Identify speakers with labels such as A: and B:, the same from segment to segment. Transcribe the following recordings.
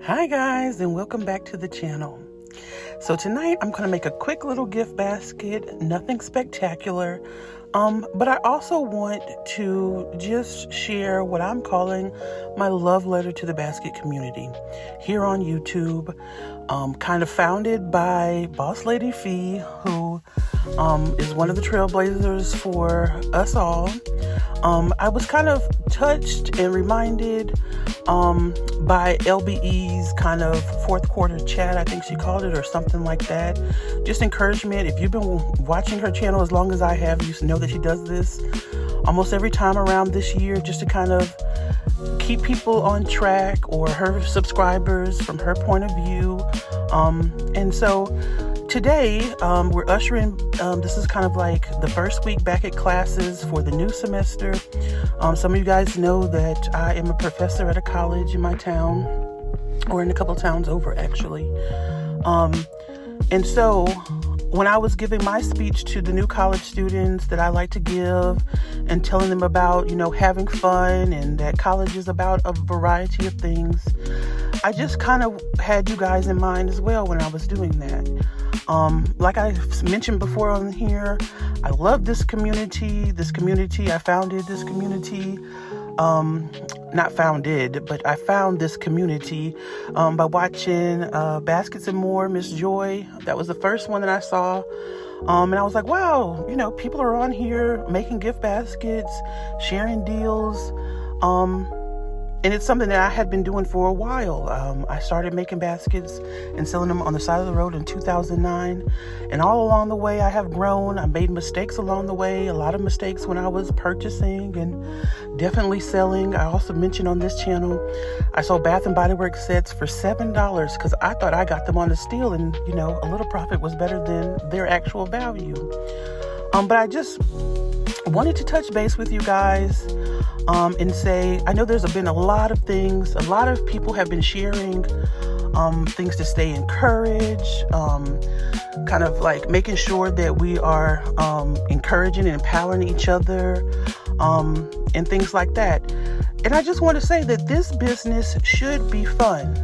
A: Hi guys, and welcome back to the channel. So tonight I'm going to make a quick little gift basket, nothing spectacular, but I also want to just share what I'm calling my love letter to the basket community here on YouTube, kind of founded by Boss Lady Fee, who is one of the trailblazers for us all. I was kind of touched and reminded by LBE's kind of fourth quarter chat, I think she called it, or something like that. Just encouragement. If you've been watching her channel as long as I have, you know that she does this almost every time around this year, just to kind of keep people on track, or her subscribers from her point of view. And so today, we're ushering, this is kind of like the first week back at classes for the new semester. Some of you guys know that I am a professor at a college in my town, or in a couple towns over actually. And so when I was giving my speech to the new college students that I like to give, and telling them about, having fun, and that college is about a variety of things, I just kind of had you guys in mind as well when I was doing that. Like I mentioned before on here, I love this community. I founded this community. Not founded, but I found this community by watching Baskets and More, Miss Joy. That was the first one that I saw. And I was like, wow, people are on here making gift baskets, sharing deals. And it's something that I had been doing for a while. I started making baskets and selling them on the side of the road in 2009. And all along the way, I have grown. I made mistakes along the way, a lot of mistakes when I was purchasing and definitely selling. I also mentioned on this channel, I sold Bath & Body Works sets for $7 because I thought I got them on a steal, and, a little profit was better than their actual value. But I just wanted to touch base with you guys and say, I know there's been a lot of things. A lot of people have been sharing things to stay encouraged, kind of like making sure that we are encouraging and empowering each other, and things like that. And I just want to say that this business should be fun.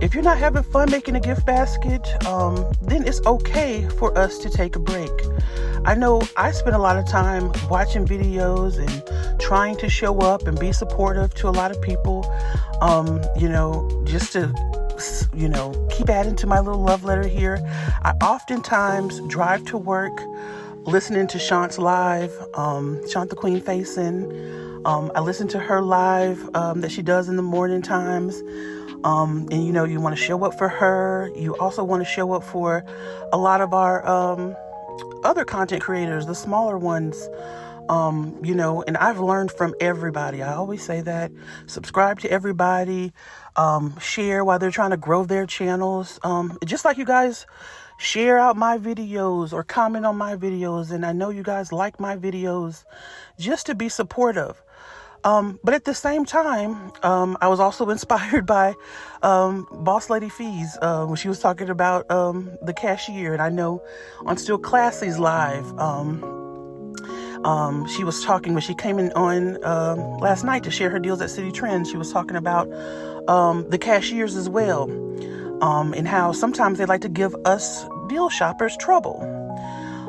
A: If you're not having fun making a gift basket, then it's okay for us to take a break. I know I spend a lot of time watching videos and trying to show up and be supportive to a lot of people, just to, keep adding to my little love letter here. I oftentimes drive to work listening to Shant's live, Shant the Queen Facing. I listen to her live that she does in the morning times. And you want to show up for her. You also want to show up for a lot of our other content creators, the smaller ones. And I've learned from everybody. I always say that. Subscribe to everybody. Share while they're trying to grow their channels. Just like you guys share out my videos or comment on my videos. And I know you guys like my videos, just to be supportive. But at the same time, I was also inspired by Boss Lady Fees when she was talking about the cashier. And I know on Still Classy's live, she was talking when she came in on last night to share her deals at City Trends. She was talking about the cashiers as well, and how sometimes they like to give us deal shoppers trouble.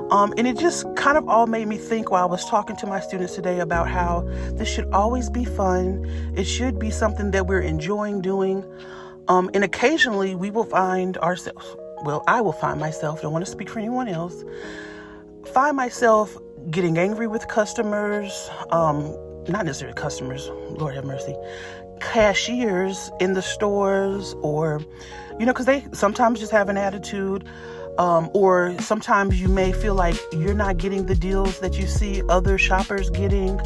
A: And it just kind of all made me think while I was talking to my students today about how this should always be fun. It should be something that we're enjoying doing. And occasionally we will find ourselves, I will find myself, don't want to speak for anyone else, find myself getting angry with customers, not necessarily customers, Lord have mercy, cashiers in the stores, or, because they sometimes just have an attitude. Or sometimes you may feel like you're not getting the deals that you see other shoppers getting.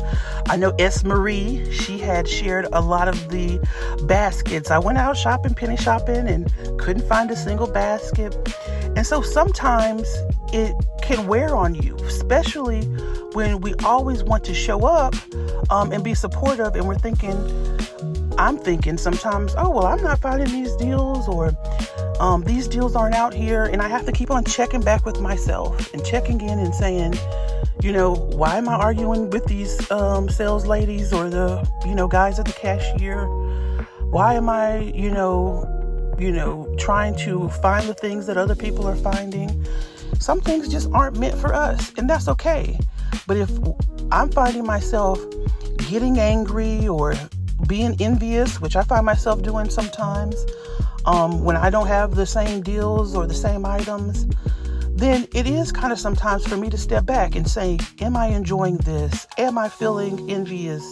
A: I know S. Marie, she had shared a lot of the baskets. I went out penny shopping, and couldn't find a single basket. And so sometimes it can wear on you, especially when we always want to show up and be supportive, and I'm thinking sometimes, I'm not finding these deals, or these deals aren't out here. And I have to keep on checking back with myself and checking in and saying, why am I arguing with these sales ladies or the, guys at the cashier? Why am I, trying to find the things that other people are finding? Some things just aren't meant for us, and that's okay. But if I'm finding myself getting angry or being envious, which I find myself doing sometimes, when I don't have the same deals or the same items, then it is kind of sometimes for me to step back and say, am I enjoying this? Am I feeling envious?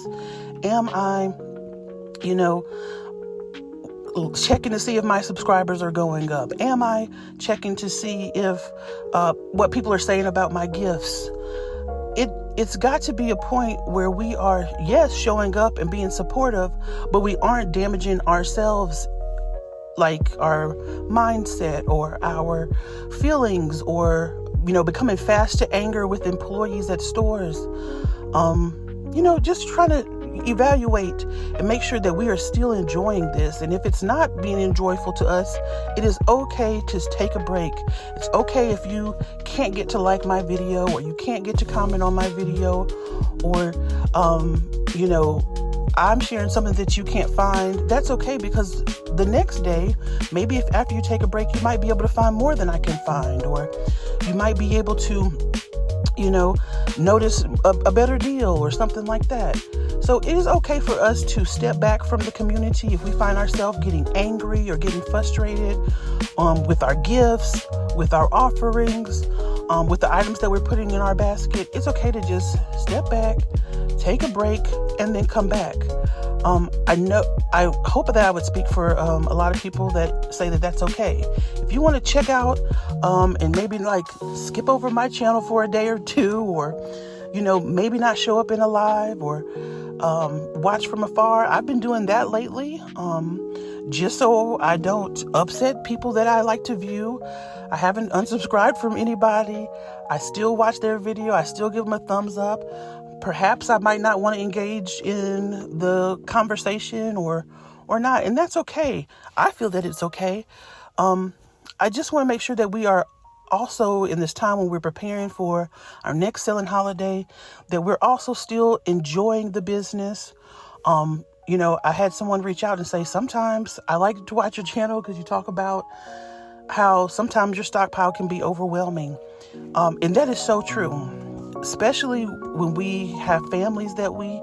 A: Am I, checking to see if my subscribers are going up? Am I checking to see if what people are saying about my gifts? It's got to be a point where we are, yes, showing up and being supportive, but we aren't damaging ourselves, like our mindset or our feelings, or, becoming fast to anger with employees at stores. Just trying to evaluate and make sure that we are still enjoying this. And if it's not being enjoyable to us, it is okay to take a break. It's okay if you can't get to like my video, or you can't get to comment on my video, or I'm sharing something that you can't find. That's okay, because the next day, maybe if after you take a break, you might be able to find more than I can find, or you might be able to notice a better deal or something like that. So it is okay for us to step back from the community if we find ourselves getting angry or getting frustrated with our gifts, with our offerings, with the items that we're putting in our basket. It's okay to just step back, take a break, and then come back. I hope that I would speak for a lot of people that say that that's okay. If you want to check out and maybe skip over my channel for a day or two, or maybe not show up in a live, or watch from afar. I've been doing that lately, just so I don't upset people that I like to view. I haven't unsubscribed from anybody. I still watch their video. I still give them a thumbs up. Perhaps I might not want to engage in the conversation or not, and that's okay. I feel that it's okay. I just want to make sure that we are also, in this time when we're preparing for our next selling holiday, that we're also still enjoying the business. I had someone reach out and say, sometimes I like to watch your channel because you talk about how sometimes your stockpile can be overwhelming. And that is so true, especially when we have families that we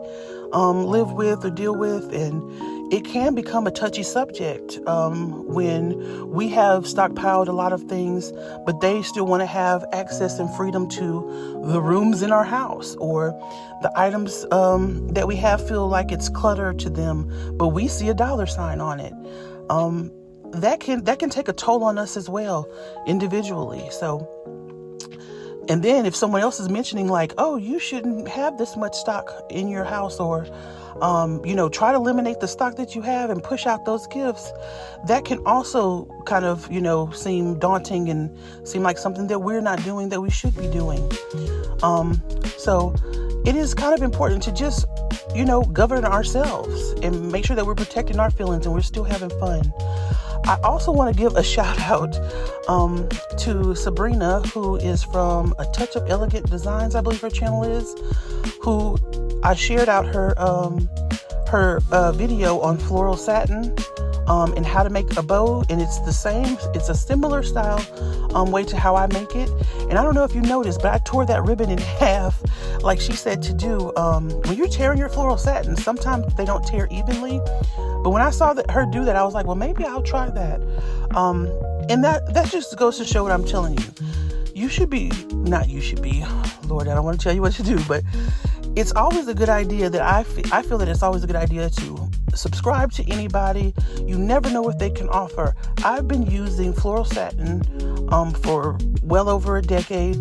A: live with or deal with, and it can become a touchy subject when we have stockpiled a lot of things, but they still want to have access and freedom to the rooms in our house, or the items that we have feel like it's clutter to them, but we see a dollar sign on it. That can take a toll on us as well, individually. So, and then if someone else is mentioning oh, you shouldn't have this much stock in your house, or try to eliminate the stock that you have and push out those gifts, that can also kind of, seem daunting and seem like something that we're not doing that we should be doing. So it is kind of important to just, govern ourselves and make sure that we're protecting our feelings and we're still having fun. I also want to give a shout out to Sabrina, who is from A Touch of Elegant Designs, I believe her channel is, who I shared out her video on floral satin and how to make a bow, and it's a similar style way to how I make it. And I don't know if you noticed, but I tore that ribbon in half like she said to do. When you're tearing your floral satin, sometimes they don't tear evenly, but when I saw her do that, I was like, well, maybe I'll try that. And that just goes to show what I'm telling you. Lord, I don't want to tell you what to do, but it's always a good idea that I feel that it's always a good idea to subscribe to anybody. You never know what they can offer. I've been using floral satin for well over a decade,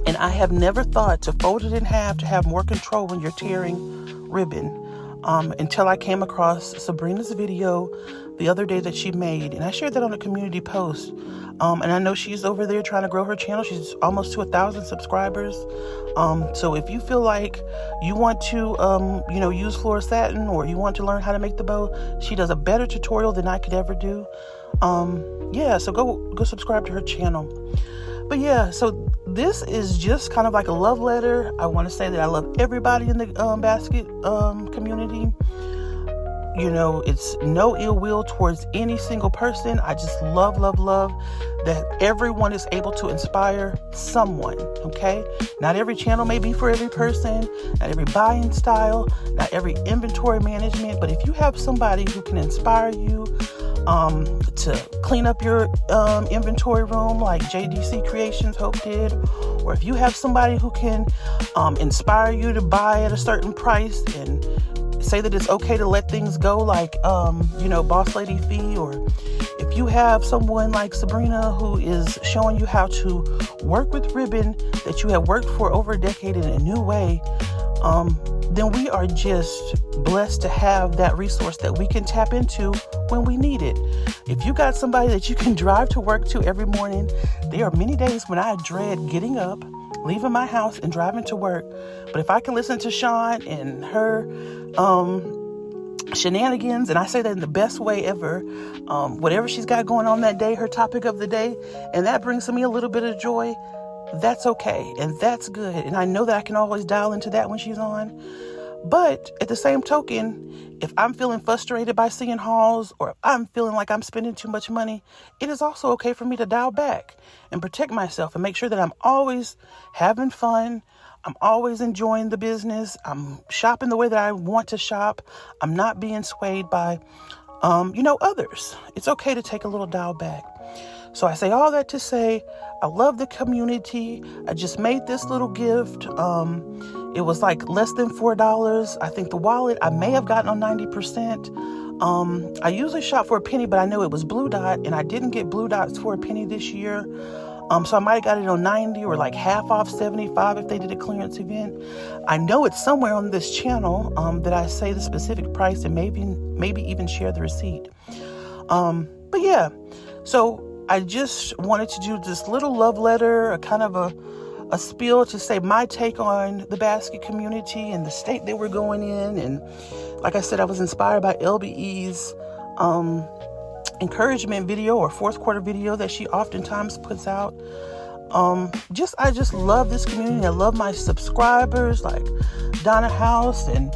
A: and I have never thought to fold it in half to have more control when you're tearing ribbon until I came across Sabrina's video the other day that she made, and I shared that on a community post. And I know she's over there trying to grow her channel. She's almost to 1,000 subscribers. So if you feel like you want to, use floral satin, or you want to learn how to make the bow, she does a better tutorial than I could ever do. So go subscribe to her channel. But yeah, so this is just kind of like a love letter. I want to say that I love everybody in the basket community. it's no ill will towards any single person. I just love that everyone is able to inspire someone, okay? Not every channel may be for every person, not every buying style, not every inventory management, but if you have somebody who can inspire you to clean up your inventory room like JDC Creations Hope did, or if you have somebody who can inspire you to buy at a certain price and say that it's okay to let things go like, Boss Lady Fee, or if you have someone like Sabrina who is showing you how to work with ribbon that you have worked for over a decade in a new way, then we are just blessed to have that resource that we can tap into when we need it. If you got somebody that you can drive to work to every morning, there are many days when I dread getting up, leaving my house and driving to work. But if I can listen to Sean and her shenanigans, and I say that in the best way ever, whatever she's got going on that day, her topic of the day, and that brings me a little bit of joy, that's okay, and that's good. And I know that I can always dial into that when she's on. But at the same token, if I'm feeling frustrated by seeing hauls, or if I'm feeling like I'm spending too much money, it is also okay for me to dial back and protect myself and make sure that I'm always having fun. I'm always enjoying the business. I'm shopping the way that I want to shop. I'm not being swayed by, others. It's okay to take a little dial back. So I say all that to say, I love the community. I just made this little gift. It was like less than $4. I think the wallet I may have gotten on 90%. I usually shop for a penny, but I know it was Blue Dot, and I didn't get Blue Dots for a penny this year. So I might have got it on 90 or like half off 75 if they did a clearance event. I know it's somewhere on this channel that I say the specific price and maybe even share the receipt. But yeah, so I just wanted to do this little love letter, a kind of a spiel to say my take on the basket community and the state that we're going in. And like I said, I was inspired by LBE's encouragement video or fourth quarter video that she oftentimes puts out. I just love this community. I love my subscribers like Donna House and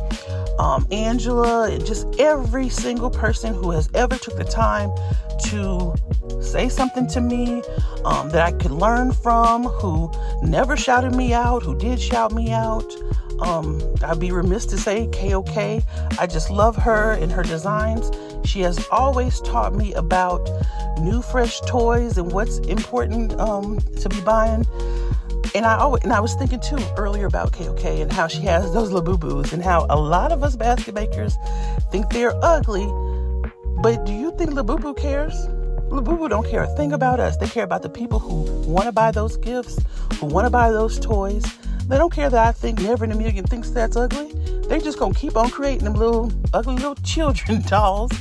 A: Angela, and just every single person who has ever took the time to say something to me that I could learn from, who never shouted me out, who did shout me out. I'd be remiss to say KOK. I just love her and her designs. She has always taught me about new, fresh toys and what's important to be buying. And I was thinking too earlier about KOK and how she has those Labubus, and how a lot of us basket makers think they're ugly. But do you think Labubu cares? Labubu don't care a thing about us. They care about the people who want to buy those gifts, who want to buy those toys. They don't care that I think never in a million thinks that's ugly. They just gonna keep on creating them little ugly little children dolls.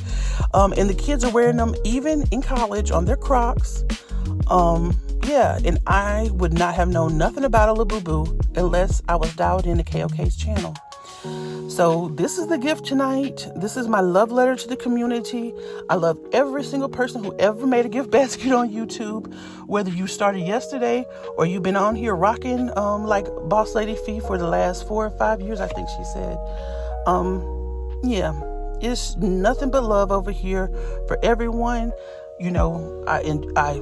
A: And the kids are wearing them even in college on their Crocs. And I would not have known nothing about a Labubu unless I was dialed into KOK's channel. So this is the gift tonight. This is my love letter to the community. I love every single person who ever made a gift basket on YouTube, whether you started yesterday or you've been on here rocking like Boss Lady Fee for the last 4 or 5 years, I think she said. It's nothing but love over here for everyone. I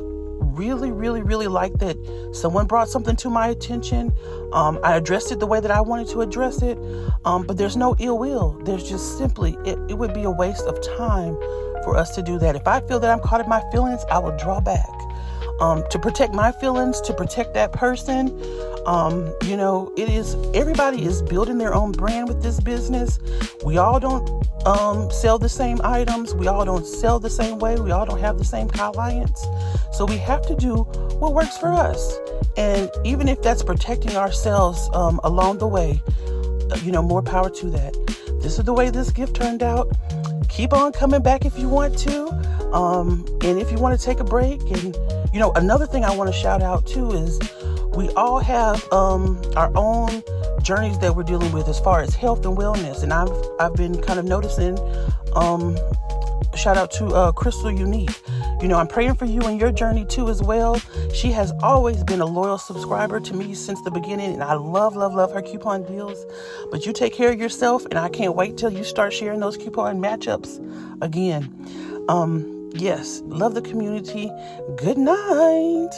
A: really like that someone brought something to my attention. I addressed it the way that I wanted to address it. But there's no ill will. There's just simply, it would be a waste of time for us to do that. If I feel that I'm caught in my feelings, I will draw back. To protect my feelings, to protect that person. Everybody is building their own brand with this business. We all don't sell the same items. We all don't sell the same way. We all don't have the same clients. So we have to do what works for us. And even if that's protecting ourselves along the way, more power to that. This is the way this gift turned out. Keep on coming back if you want to. And if you want to take a break. And, another thing I want to shout out too is we all have our own journeys that we're dealing with as far as health and wellness. And I've been kind of noticing, shout out to Crystal Unique. You know, I'm praying for you and your journey too as well. She has always been a loyal subscriber to me since the beginning, and I love, love, love her coupon deals. But you take care of yourself, and I can't wait till you start sharing those coupon matchups again. Yes, love the community. Good night.